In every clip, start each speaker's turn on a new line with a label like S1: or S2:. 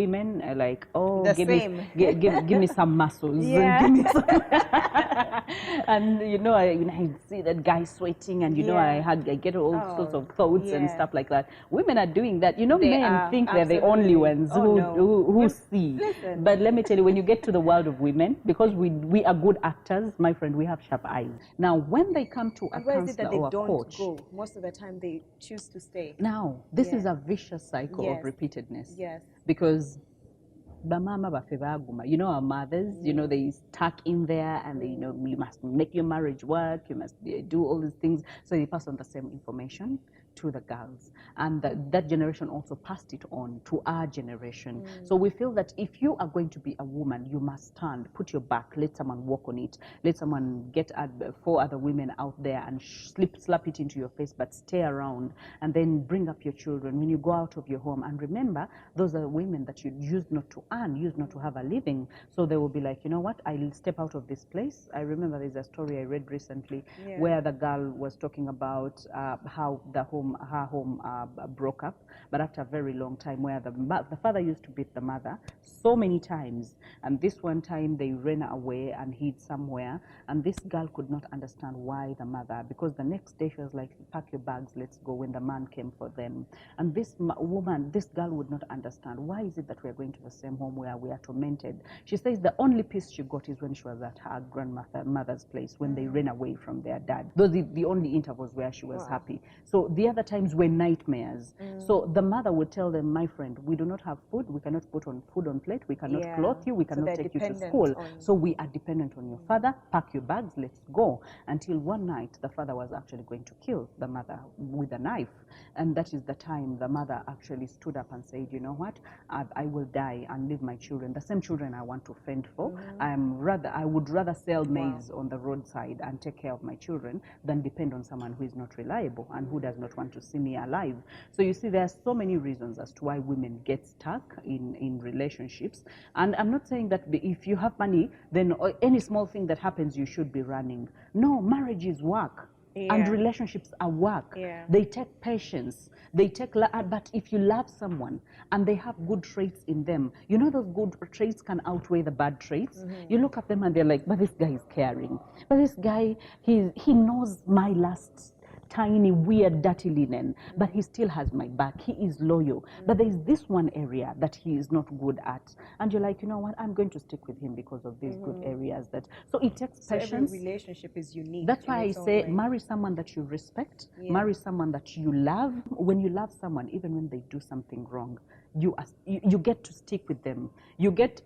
S1: women are like, oh,
S2: The
S1: give
S2: same.
S1: me, give me some muscles.
S2: Yeah.
S1: And, give me some and you know, I see that guy sweating, and you know,
S2: Yeah.
S1: I get all sorts
S2: Oh,
S1: of thoughts and
S2: yeah.
S1: stuff like that. Women are doing that. You know,
S2: They
S1: men
S2: are,
S1: think they're the only
S2: absolutely.
S1: ones
S2: Oh, no.
S1: who see.
S2: Listen.
S1: But let me tell you, when you get to the world of women, because we are good actors, my friend, we have sharp eyes. Now, when they come to a
S2: And why is it
S1: counselor
S2: that they
S1: or a
S2: don't
S1: coach,
S2: go? Most of the time they choose to stay.
S1: now this
S2: Yeah.
S1: is a vicious cycle
S2: Yes.
S1: of repeatedness.
S2: Yes.
S1: Because bamama bafe baguma, you know, our mothers, you know, they stuck in there, and they, you know, you must make your marriage work, you must do all these things, so they pass on the same information to the girls, and that generation also passed it on to our generation. So we feel that if you are going to be a woman, you must stand, put your back, let someone walk on it, let someone get 4 other women out there and slap it into your face, but stay around, and then bring up your children when you go out of your home. And remember, those are women that you used not to earn, used not to have a living. So they will be like, you know what, I'll step out of this place. I remember there's a story I read recently where the girl was talking about how her home broke up, but after a very long time, where the father used to beat the mother so many times, and this one time they ran away and hid somewhere, and this girl could not understand why the mother, because the next day she was like, pack your bags, let's go, when the man came for them. And this girl would not understand, why is it that we are going to the same home where we are tormented? She says the only peace she got is when she was at her grandmother's place, when they ran away from their dad. Those are the only intervals where she was happy. So the other times were nightmares. So the mother would tell them, my friend, we do not have food, we cannot put on food on plate, we cannot clothe you, we cannot take you to school. So we are dependent on your father. Pack your bags, let's go. Until one night, the father was actually going to kill the mother with a knife. And that is the time the mother actually stood up and said, you know what, I will die and leave my children, the same children I want to fend for. I would rather sell maize on the roadside and take care of my children than depend on someone who is not reliable and who does not want to see me alive. So you see, there are so many reasons as to why women get stuck in relationships. And I'm not saying that if you have money, then any small thing that happens, you should be running. No, marriage is work. And relationships are work. They take patience. They take, but if you love someone and they have good traits in them, you know, those good traits can outweigh the bad traits. You look at them and they're like, but this guy is caring. But this guy, he knows my last tiny, weird, dirty linen, but he still has my back. He is loyal. But there is this one area that he is not good at. And you're like, you know what, I'm going to stick with him because of these good areas. So it takes patience.
S2: Every relationship is unique.
S1: That's why I say marry someone that you respect, marry someone that you love. When you love someone, even when they do something wrong, you get to stick with them.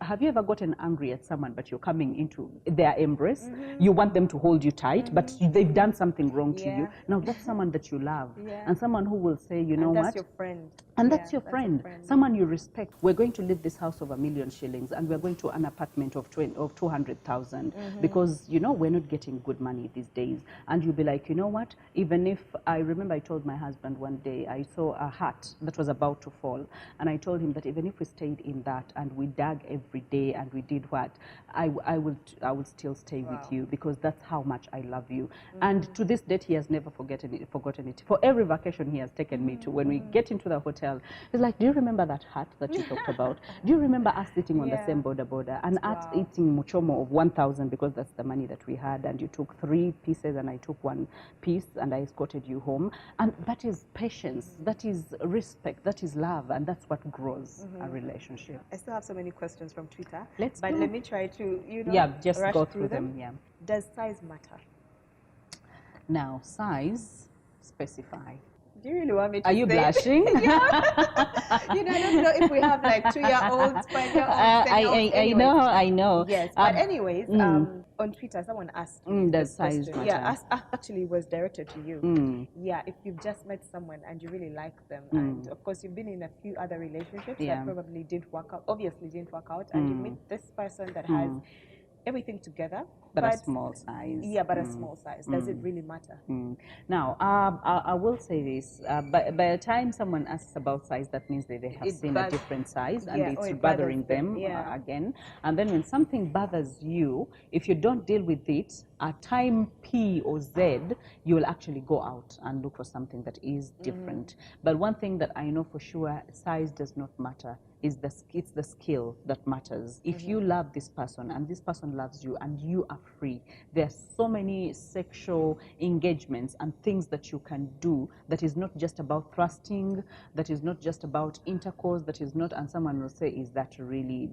S1: Have you ever gotten angry at someone, but you're coming into their embrace? You want them to hold you tight, but they've done something wrong to you. Now that's someone that you love, and someone who will say, you know what?
S2: That's your friend.
S1: And that's your friend, someone you respect. We're going to leave this house of $1 million shillings, and we're going to an apartment of 200,000 because, you know, we're not getting good money these days. And you'll be like, you know what? Even if I remember, I told my husband one day, I saw a hut that was about to fall, and I told him that even if we stayed in that and we dug every day and we did what, I would still stay with you, because that's how much I love you. And to this date, he has never forgotten it. For every vacation he has taken me to, when we get into the hotel, he's like, do you remember that hut that you talked about? Do you remember us sitting on the same border and us eating muchomo of 1,000, because that's the money that we had, and you took 3 pieces and I took 1 piece and I escorted you home. And that is patience, that is respect, that is love, and that's what grows a relationship.
S2: I still have so many questions from Twitter.
S1: But
S2: let me try to, you know,
S1: just
S2: rush
S1: go through them.
S2: Does size matter?
S1: Now, size, specify.
S2: Do you really want me to
S1: Are you
S2: say
S1: blushing?
S2: You know, I don't know if we have like 2-year-olds, 5-year-olds, 10-year-olds.
S1: I know.
S2: Yes, but anyways, on Twitter, someone asked me
S1: does size
S2: question.
S1: matter?
S2: Actually was directed to you. Yeah, if you've just met someone and you really like them, and of course you've been in a few other relationships that probably didn't work out, obviously didn't work out, and you meet this person that has everything together,
S1: but a small size.
S2: Yeah, but a small size. Does it really matter?
S1: Now, I will say this. By the time someone asks about size, that means they have seen a different size, and it's bothering them again. And then when something bothers you, if you don't deal with it at time P or Z, you will actually go out and look for something that is different. But one thing that I know for sure, size does not matter. It's the skill that matters. If you love this person and this person loves you and you are free, there are so many sexual engagements and things that you can do that is not just about thrusting, that is not just about intercourse, that is not, and someone will say, is that really,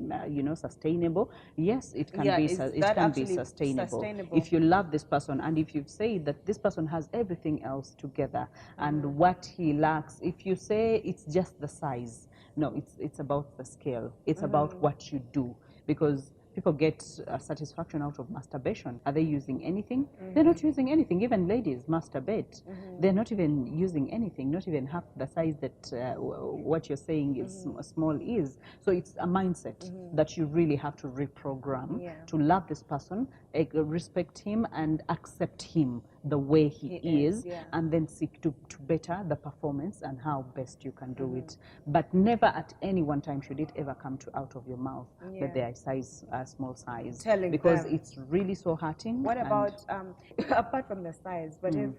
S1: sustainable? Yes, it can be. It can be sustainable if you love this person and if you say that this person has everything else together and what he lacks. If you say it's just the size, no, it's about the scale. It's about what you do, because people get satisfaction out of masturbation. Are they using anything? They're not using anything. Even ladies masturbate. They're not even using anything, not even half the size that what you're saying is small is. So it's a mindset that you really have to reprogram to love this person, respect him and accept him the way he is, and then seek to better the performance and how best you can do it. But never at any one time should it ever come out of your mouth that they are small size, because it's really so hurting.
S2: What about apart from the size, but if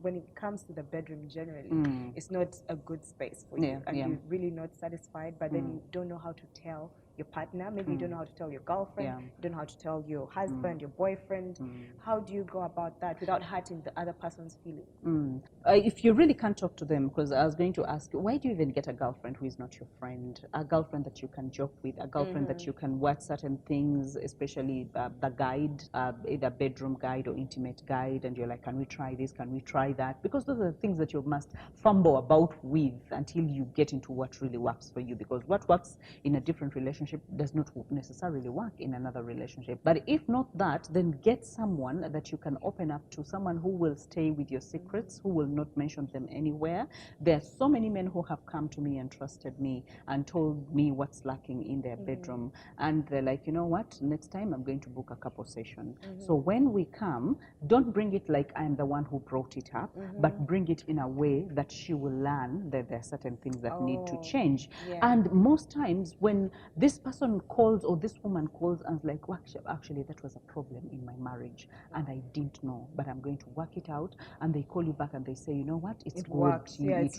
S2: when it comes to the bedroom generally, it's not a good space for you and you're really not satisfied, but then you don't know how to tell your partner, maybe you don't know how to tell your girlfriend, you don't know how to tell your husband, your boyfriend. How do you go about that without hurting the other person's feelings?
S1: If you really can't talk to them, because I was going to ask you, why do you even get a girlfriend who is not your friend? A girlfriend that you can joke with, a girlfriend that you can watch certain things, especially the guide, either bedroom guide or intimate guide, and you're like, can we try this, can we try that? Because those are the things that you must fumble about with until you get into what really works for you, because what works in a different relationship does not necessarily work in another relationship. But if not that, then get someone that you can open up to, someone who will stay with your secrets, who will not mention them anywhere. There are so many men who have come to me and trusted me and told me what's lacking in their bedroom, and they're like, you know what, next time I'm going to book a couple session. So when we come, don't bring it like I'm the one who brought it up, but bring it in a way that she will learn that there are certain things that need to change. And most times when this person calls or this woman calls and is like, well, actually that was a problem in my marriage and I didn't know, but I'm going to work it out, and they call you back and they say, you know what, it's good.
S2: Works.
S1: It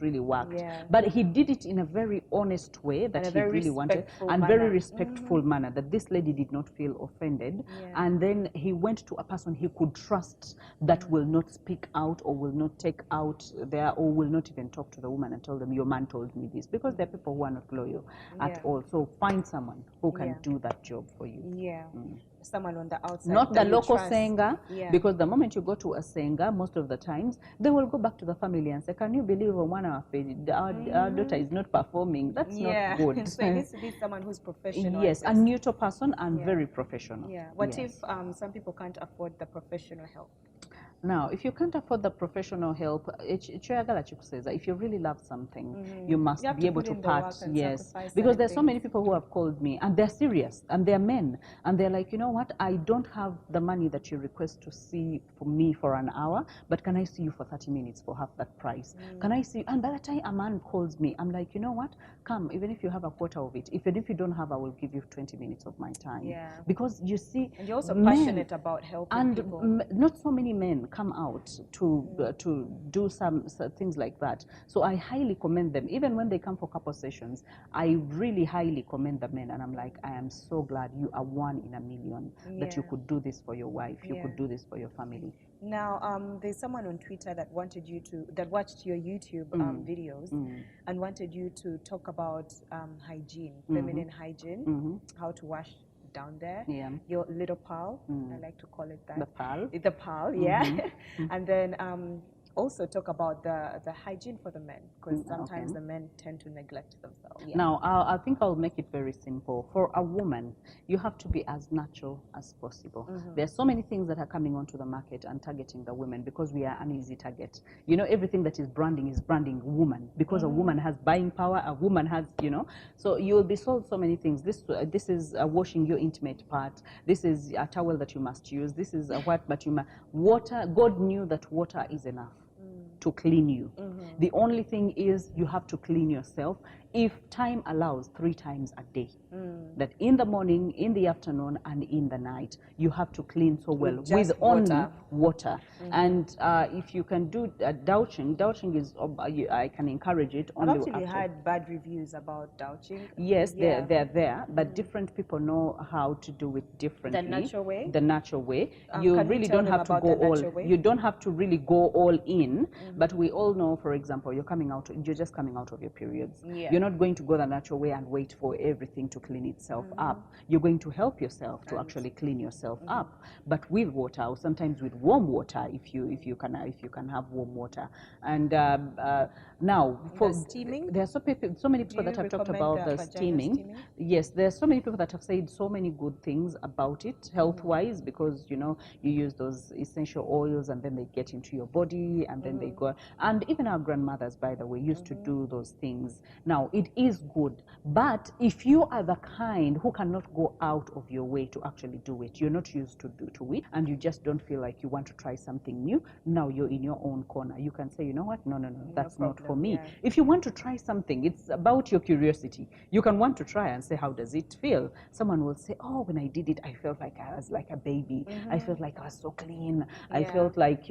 S1: really worked. But he did it in a very honest way that he really wanted, and very respectful manner, that this lady did not feel offended. And then he went to a person he could trust that will not speak out or will not take out there or will not even talk to the woman and tell them, your man told me this, because there are people who are not loyal at all. So find someone who can do that job for you.
S2: Someone on the outside.
S1: Not the local singer, because the moment you go to a singer, most of the times, they will go back to the family and say, can you believe our daughter is not performing? That's not good.
S2: So it needs to be someone who's professional.
S1: Yes, a neutral person and very professional.
S2: What if some people can't afford the professional help?
S1: Now, if you can't afford the professional help, if you really love something, you must be able to part, because there's so many people who have called me and they're serious and they're men and they're like, you know what, I don't have the money that you request to see for me for an hour, but can I see you for 30 minutes for half that price? Can I see you? And by the time a man calls me, I'm like, you know what, come, even if you have a quarter of it, even if you don't have, I will give you 20 minutes of my time. Because you see,
S2: and you're also passionate about helping people.
S1: And not so many men come out to do some things like that. So I highly commend them. Even when they come for couple sessions, I really highly commend the men, and I'm like, I am so glad you are one in a million that you could do this for your wife, you could do this for your family.
S2: Now, there's someone on Twitter that watched your YouTube videos and wanted you to talk about hygiene, feminine hygiene, how to wash down there, your little pal, I like to call it that. The pal, and then also talk about the hygiene for the men, because sometimes the men tend to neglect themselves.
S1: Now, I think I'll make it very simple. For a woman, you have to be as natural as possible. There are so many things that are coming onto the market and targeting the women, because we are an easy target. You know, everything that is branding woman, because a woman has buying power, a woman has, so you'll be sold so many things. This is washing your intimate part. This is a towel that you must use. This is but you must. Water, God knew that water is enough to clean you. The only thing is you have to clean yourself if time allows, 3 times a day. That in the morning, in the afternoon, and in the night, you have to clean so well with only water. And if you can do douching is, I can encourage it only
S2: I've actually had bad reviews about douching.
S1: Yes, they're there, but different people know how to do it differently.
S2: The natural way?
S1: The natural way. You really don't have to go all, you don't have to really go all in, but we all know, for example, you're just coming out of your periods. You're not going to go the natural way and wait for everything to clean itself up. You're going to help yourself to actually clean yourself up, but with water, or sometimes with warm water, if you can have warm water. And now for
S2: steaming,
S1: there are so many people that have talked about the steaming. Yes, there are so many people that have said so many good things about it health-wise, because you use those essential oils and then they get into your body and then they go. And even our grandmothers, by the way, used to do those things. Now it is good, but if you are the kind who cannot go out of your way to actually do it, you're not used to it, and you just don't feel like you want to try something new, now you're in your own corner. You can say, you know what, no, that's not for me. If you want to try something, it's about your curiosity. You can want to try and say, how does it feel? Someone will say, oh, when I did it, I felt like I was like a baby. I felt like I was so clean. I felt like,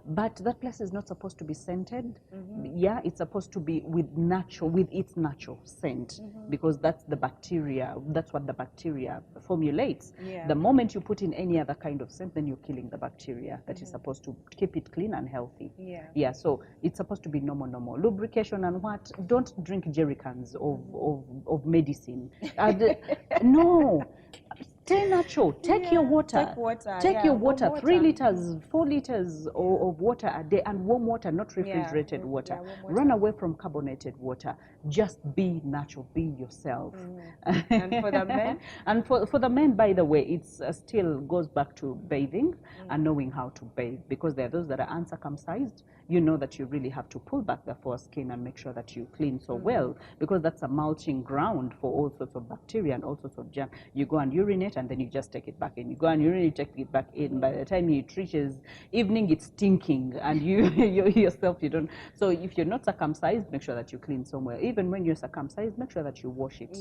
S1: but that place is not supposed to be scented. Yeah, it's supposed to be with its natural scent, because that's the bacteria. That's what the bacteria formulates. The moment you put in any other kind of scent, then you're killing the bacteria that is supposed to keep it clean and healthy. Yeah, so it's supposed to be normal. Lubrication and what? Don't drink jerry cans of medicine. No. Stay natural. Take your water. Take your water. 3 liters, 4 liters of water a day, and warm water, not refrigerated water. Run away from carbonated water. Just be natural. Be yourself.
S2: And for the men?
S1: And for the men, by the way, it's still goes back to bathing and knowing how to bathe, because there are those that are uncircumcised. You know that you really have to pull back the foreskin and make sure that you clean so well, because that's a mulching ground for all sorts of bacteria and all sorts of germs. You go and urinate and then you just take it back in. You go and urinate, take it back in. By the time it reaches evening, it's stinking, and you yourself, you don't. So if you're not circumcised, make sure that you clean somewhere. Even when you're circumcised, make sure that you wash it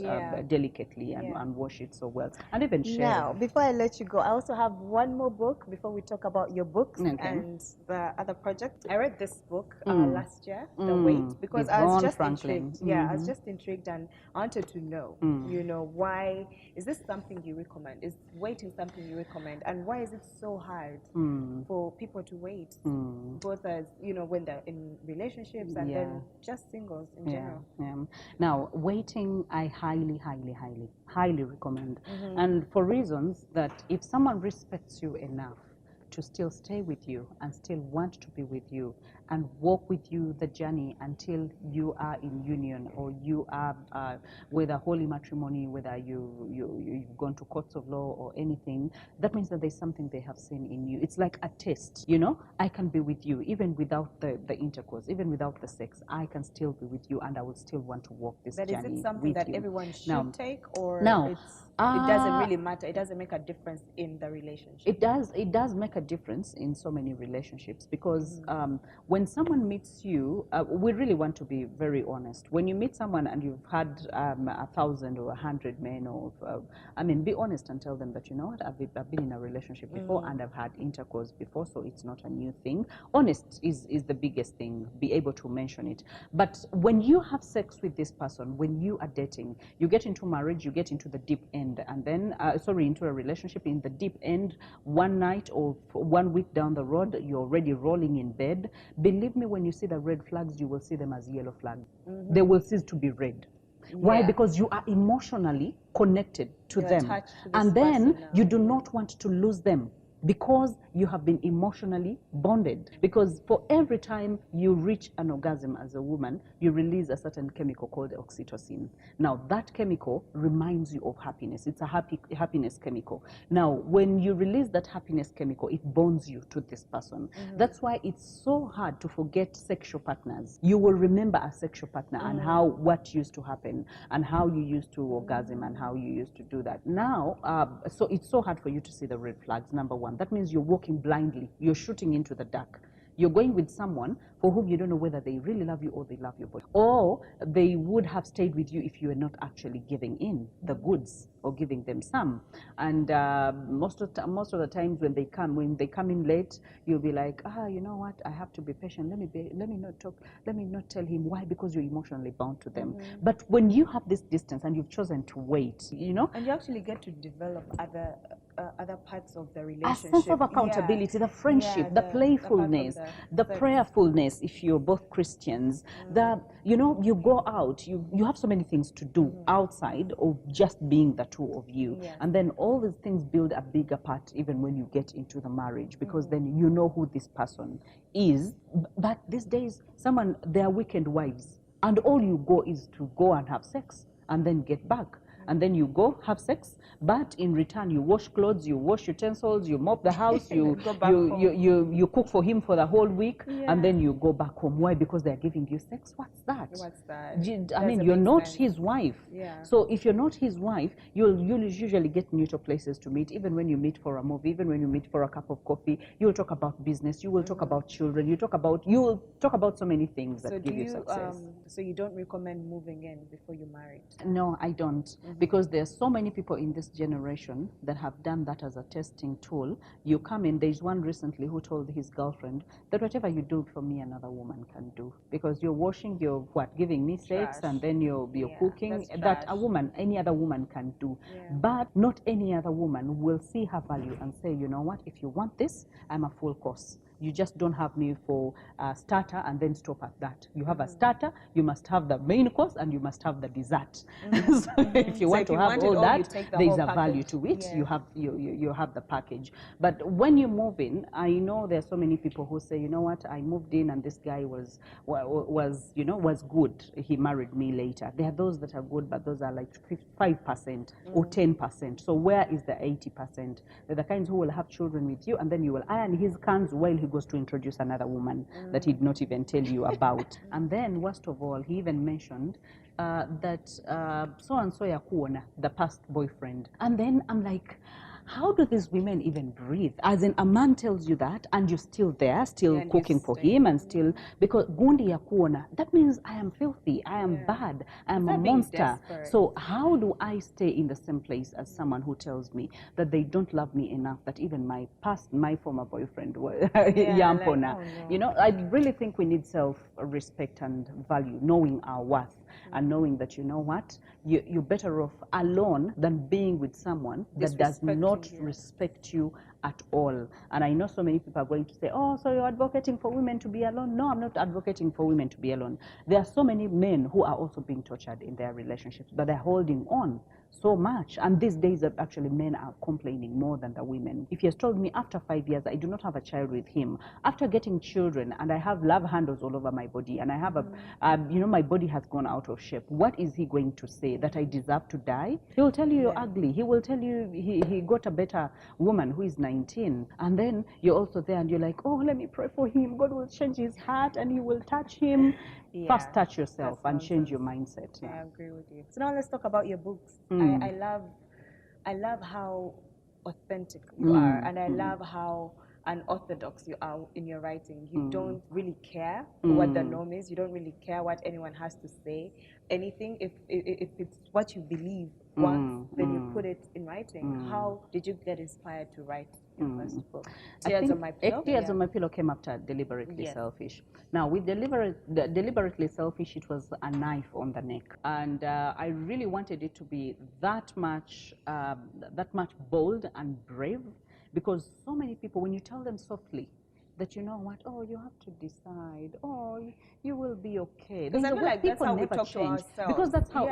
S1: delicately and wash it so well. And even share.
S2: Now, before I let you go, I also have one more book before we talk about your books and the other project. I read this book last year, The Wait, because I was just intrigued. I was just intrigued and I wanted to know, why is this something you recommend? Is waiting something you recommend? And why is it so hard for people to wait? Both as, when they're in relationships and then just singles in general.
S1: Now, waiting, I highly recommend. And for reasons that if someone respects you enough to still stay with you and still want to be with you and walk with you the journey until you are in union, or you are whether holy matrimony, whether you've gone to courts of law or anything, that means that there's something they have seen in you. It's like a test, I can be with you even without the intercourse, even without the sex. I can still be with you and I will still want to walk this journey with you.
S2: But is it something that everyone should take, or it doesn't really matter? It doesn't make a difference in the relationship?
S1: It does make a difference in so many relationships, because when someone meets you, we really want to be very honest. When you meet someone and you've had 1,000 or 100 men, or be honest and tell them that, you know what, I've been in a relationship before and I've had intercourse before, so it's not a new thing. Honest is the biggest thing. Be able to mention it. But when you have sex with this person, when you are dating, you get into marriage, you get into the deep end, and then into a relationship in the deep end, one night or 1 week down the road, you're already rolling in bed. Believe me, when you see the red flags, you will see them as yellow flags. They will cease to be red. Why? Because you are emotionally connected to them, and then you do not want to lose them, because you have been emotionally bonded. Because for every time you reach an orgasm as a woman, you release a certain chemical called oxytocin. Now that chemical reminds you of happiness. It's a happiness chemical. Now when you release that happiness chemical, it bonds you to this person. That's why it's so hard to forget sexual partners. You will remember a sexual partner and what used to happen and how you used to orgasm and how you used to do that. Now, so it's so hard for you to see the red flags, number one. That means you're walking blindly. You're shooting into the dark. You're going with someone for whom you don't know whether they really love you or they love your body. Or they would have stayed with you if you were not actually giving in the goods or giving them some. And most of the times when they come in late, you'll be like, you know what, I have to be patient. Let me not talk. Let me not tell him. Why? Because you're emotionally bound to them. But when you have this distance and you've chosen to wait, you know,
S2: and you actually get to develop other parts of the
S1: a
S2: relationship.
S1: sense of accountability, the friendship, the playfulness, the prayerfulness. If you're both Christians, you know, you go out, you have so many things to do outside of just being the two of you. And then all these things build a bigger part even when you get into the marriage, because then you know who this person is. But these days, they are weekend wives, and all you go is to go and have sex and then get back. And then you go have sex, but in return you wash clothes, you wash utensils, you mop the house, you cook for him for the whole week, and then you go back home. Why? Because they're giving you sex. What's that?
S2: What's that?
S1: I mean, you're not his wife. So if you're not his wife, you'll usually get neutral places to meet. Even when you meet for a movie, even when you meet for a cup of coffee, you'll talk about business, you will talk about children, you will talk about so many things that give you success.
S2: So you don't recommend moving in before you marry?
S1: No, I don't. Because there's so many people in this generation that have done that as a testing tool. You come in, there's one recently who told his girlfriend that whatever you do for me, another woman can do. Because you're washing, you're giving me sex, and then you're cooking, that any other woman can do. But not any other woman will see her value and say, you know what, if you want this, I'm a full course. You just don't have me for a starter and then stop at that. You have a starter, you must have the main course, and you must have the dessert. So if you want to have all that, there's a value to it. You have the package. But when you move in, I know there are so many people who say, you know what, I moved in and this guy was good. He married me later. There are those that are good, but those are like 5% or 10%. So where is the 80%? They're the kinds who will have children with you, and then you will iron his cans while he goes to introduce another woman that he'd not even tell you about. And then, worst of all, he even mentioned that so-and-so yakuona, the past boyfriend. And then I'm like, how do these women even breathe? As in, a man tells you that, and you're still there, still cooking for him, and still, because gundi yakuona, that means I am filthy, I am bad, I am a monster. So how do I stay in the same place as someone who tells me that they don't love me enough, that even my former boyfriend was yampona? You know, I really think we need self-respect and value, knowing our worth. And knowing that, you know what, you're better off alone than being with someone that does not respect you at all. And I know so many people are going to say, oh, so you're advocating for women to be alone? No, I'm not advocating for women to be alone. There are so many men who are also being tortured in their relationships, but they're holding on so much. And these days, actually, men are complaining more than the women. If he has told me after 5 years, I do not have a child with him, after getting children, and I have love handles all over my body, and I have my body has gone out of shape, what is he going to say? That I deserve to die? He will tell you you're ugly. He will tell you he got a better woman who is 19. And then you're also there and you're like, oh, let me pray for him. God will change his heart and he will touch him. First touch yourself and change your mindset.
S2: I agree with you. So now let's talk about your books. I love how authentic you are, and I love how unorthodox you are in your writing. You don't really care what the norm is. You don't really care what anyone has to say. Anything, if it's what you believe once, then you put it in writing. How did you get inspired to write your first book? Tears on My Pillow?
S1: Tears on My Pillow came after Deliberately Selfish. Now, with Deliberately Selfish, it was a knife on the neck. And I really wanted it to be that much bold and brave, because so many people, when you tell them softly that, you know what, oh, you have to decide, oh, you will be okay.
S2: Because I feel like that's how we talk to ourselves.
S1: Because that's how,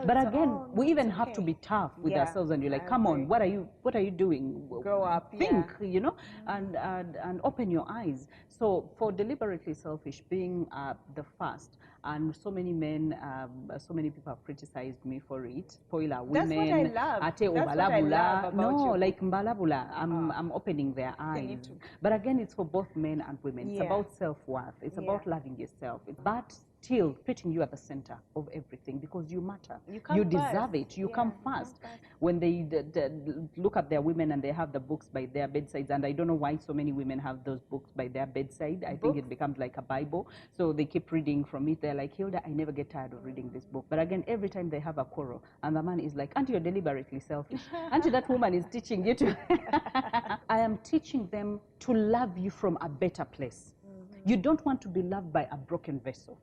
S1: But again, we even have to be tough with ourselves, and you're like, come on, what are you doing?
S2: Grow up,
S1: think, you know, and open your eyes. So for Deliberately Selfish being the first, and so many men, so many people have criticized me for it. Spoiler, women.
S2: That's what I love. That's what I love about you.
S1: Like mbalabula, I'm opening their eyes. But again, it's for both men and women. It's about self-worth. It's about loving yourself. But still putting you at the center of everything because you matter.
S2: You
S1: deserve it. You come first. When they look at their women and they have the books by their bedsides, and I don't know why so many women have those books by their bedside. I think it becomes like a Bible. So they keep reading from it. They're like, Hilda, I never get tired of reading this book. But again, every time they have a quarrel, and the man is like, auntie, you're deliberately selfish. Auntie, that woman is teaching you to... I am teaching them to love you from a better place. You don't want to be loved by a broken vessel.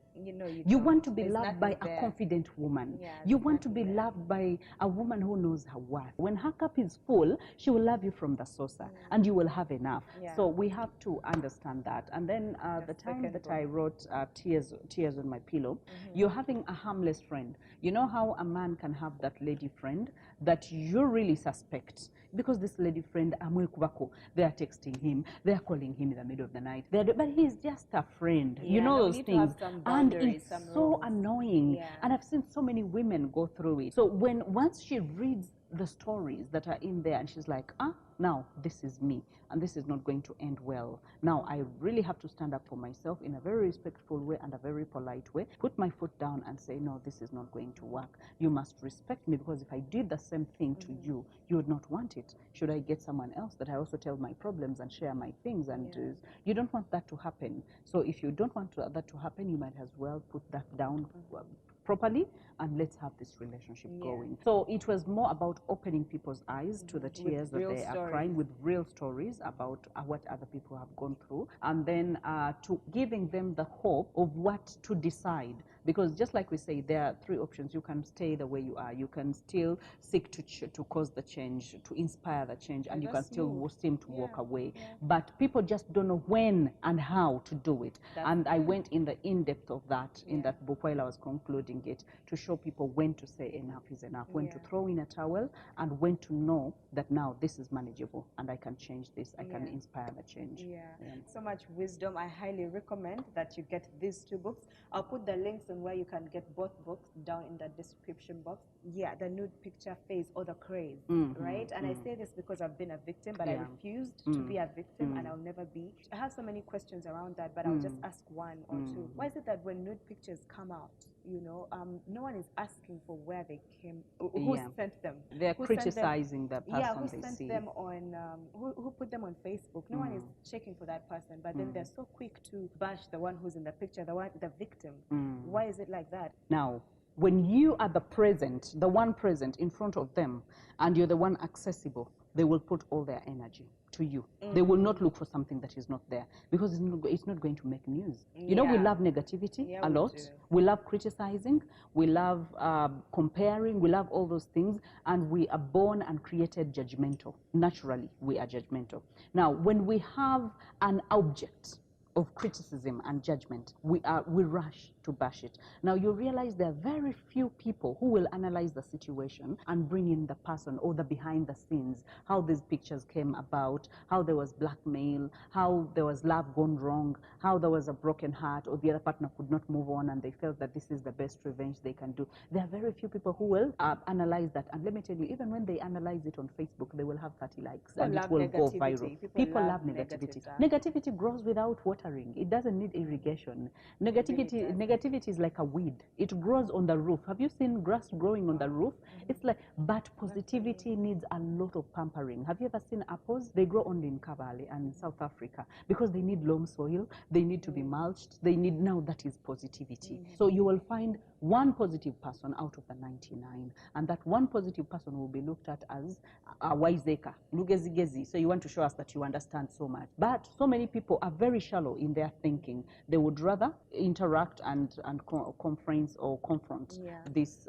S1: You want to be loved by a confident woman. You want to be loved by a woman who knows her worth. When her cup is full, she will love you from the saucer, and you will have enough. So we have to understand that. And then the time that I wrote Tears on My Pillow, you're having a harmless friend. You know how a man can have that lady friend that you really suspect, because this lady friend, they are texting him, they are calling him in the middle of the night, but he's just a friend. You know those things. And it's so annoying. And I've seen so many women go through it. So once she reads the stories that are in there and she's like, now this is me and this is not going to end well. Now I really have to stand up for myself in a very respectful way and a very polite way, put my foot down and say, no, this is not going to work. You must respect me, because if I did the same thing to you, you would not want it. Should I get someone else that I also tell my problems and share my things? And you don't want that to happen. So if you don't want that to happen, you might as well put that down properly and let's have this relationship going. So it was more about opening people's eyes to the tears that they are crying, with real stories about what other people have gone through, and then to giving them the hope of what to decide. Because just like we say, there are three options. You can stay the way you are. You can still seek to cause the change, to inspire the change, and you can still seem to walk away. But people just don't know when and how to do it. And I went in the in-depth of that in that book while I was concluding it, to show people when to say enough is enough, when to throw in a towel, and when to know that now this is manageable and I can change this, I can inspire the change.
S2: So much wisdom. I highly recommend that you get these two books. I'll put the links on where you can get both books down in the description box. The nude picture phase, or the craze, right? And I say this because I've been a victim, but I refused to be a victim, and I'll never be. I have so many questions around that, but I'll just ask one or two. Why is it that when nude pictures come out, no one is asking for where they came, who sent them?
S1: They're criticizing the person
S2: who
S1: they
S2: sent
S1: see.
S2: them on, who put them on Facebook? No one is checking for that person, but then they're so quick to bash the one who's in the picture, the victim. Why is it like that?
S1: Now, when you are the one present in front of them, and you're the one accessible, they will put all their energy to you. They will not look for something that is not there, because it's not going to make news. You know, we love negativity a lot. We love criticizing. We love comparing. We love all those things. And we are born and created judgmental. Naturally, we are judgmental. Now, when we have an object of criticism and judgment, we rush to bash it. Now you realize there are very few people who will analyze the situation and bring in the person or the behind the scenes, how these pictures came about, how there was blackmail, how there was love gone wrong, how there was a broken heart, or the other partner could not move on and they felt that this is the best revenge they can do. There are very few people who will analyze that. And let me tell you, even when they analyze it on Facebook, they will have 30 likes and it will go viral. People love negativity. Negativity grows without watering. It doesn't need irrigation. Negativity is like a weed. It grows on the roof. Have you seen grass growing on the roof? It's like, but positivity needs a lot of pampering. Have you ever seen apples? They grow only in Kabale and in South Africa because they need loam soil. They need to be mulched. Now that is positivity. So you will find one positive person out of the 99, and that one positive person will be looked at as a wiseka, lugezigezi. So you want to show us that you understand so much. But so many people are very shallow in their thinking. They would rather interact and conference or confront this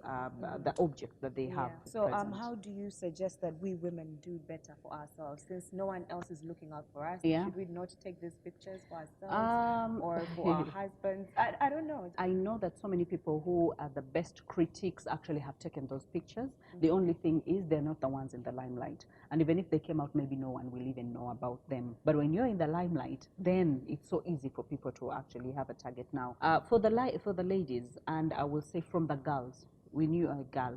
S1: the object that they have.
S2: So how do you suggest that we women do better for ourselves, since no one else is looking out for us? Should we not take these pictures for ourselves or for our husbands? I don't know.
S1: I know that so many people who are the best critics actually have taken those pictures. The only thing is they're not the ones in the limelight. And even if they came out, maybe no one will even know about them. But when you're in the limelight, then it's so easy for people to actually have a target now. For the ladies, and I will say from the girls, when you are a girl,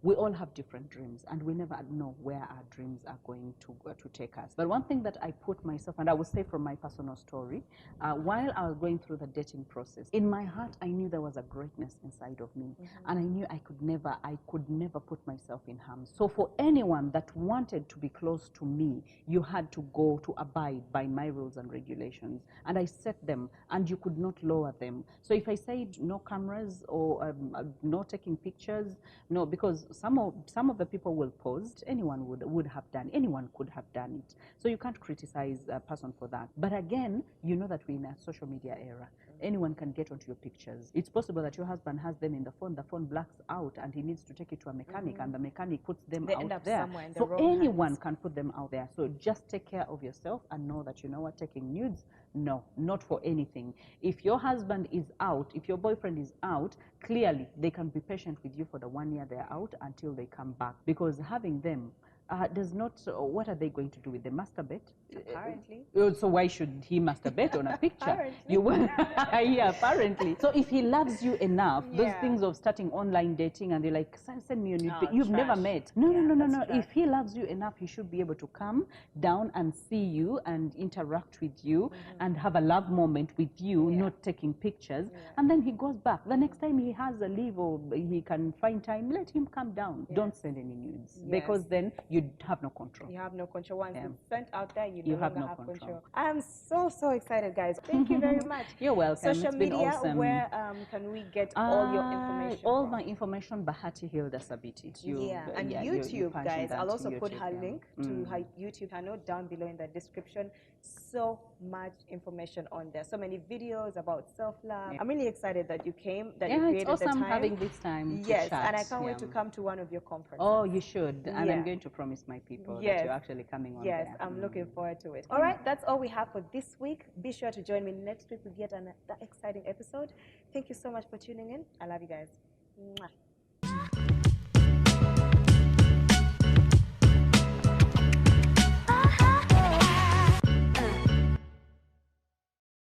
S1: we all have different dreams, and we never know where our dreams are going to take us. But one thing that I put myself, and I will say from my personal story, while I was going through the dating process, in my heart, I knew there was a greatness inside of me, and I knew I could never put myself in harm. So for anyone that wanted to be close to me, you had to go to abide by my rules and regulations, and I set them, and you could not lower them. So if I said no cameras or no taking pictures, no, because some of the people will post, anyone would have done, anyone could have done it. So you can't criticize a person for that. But again, you know that we're in a social media era. Anyone can get onto your pictures. It's possible that your husband has them in the phone blacks out, and he needs to take it to a mechanic, and the mechanic puts them out there. So anyone can put them out there. So just take care of yourself and know that, you know what, taking nudes, no, not for anything. If your husband is out, if your boyfriend is out, clearly they can be patient with you for the 1 year they're out until they come back, because having them does not, what are they going to do with them? Masturbate?
S2: Apparently.
S1: So why should he masturbate on a picture? Yeah, apparently. So if he loves you enough, those things of starting online dating and they're like, send me a nude you've never met. No. If he loves you enough, he should be able to come down and see you and interact with you and have a love moment with you, not taking pictures. And then he goes back. The next time he has a leave or he can find time, let him come down. Don't send any nudes, because then you have no control.
S2: You have no control. Once it's sent out there, you no longer have control. I am so excited, guys. Thank you very much.
S1: You're welcome.
S2: Social media,
S1: awesome.
S2: Where can we get all your information
S1: all my information, Bahati Hilda Sabiti.
S2: And YouTube, guys. I'll also put her link to her YouTube channel down below in the description. So much information on there. So many videos about self-love. I'm really excited that you came, that you created
S1: it's awesome
S2: the time.
S1: having this time
S2: Yes,
S1: to chat.
S2: and I can't wait to come to one of your conferences.
S1: Oh, you should. And I'm going to promise my people that you're actually coming on there.
S2: Yes, I'm looking forward to it. All right, that's all we have for this week. Be sure to join me next week with yet another exciting episode. Thank you so much for tuning in. I love you guys. Mwah.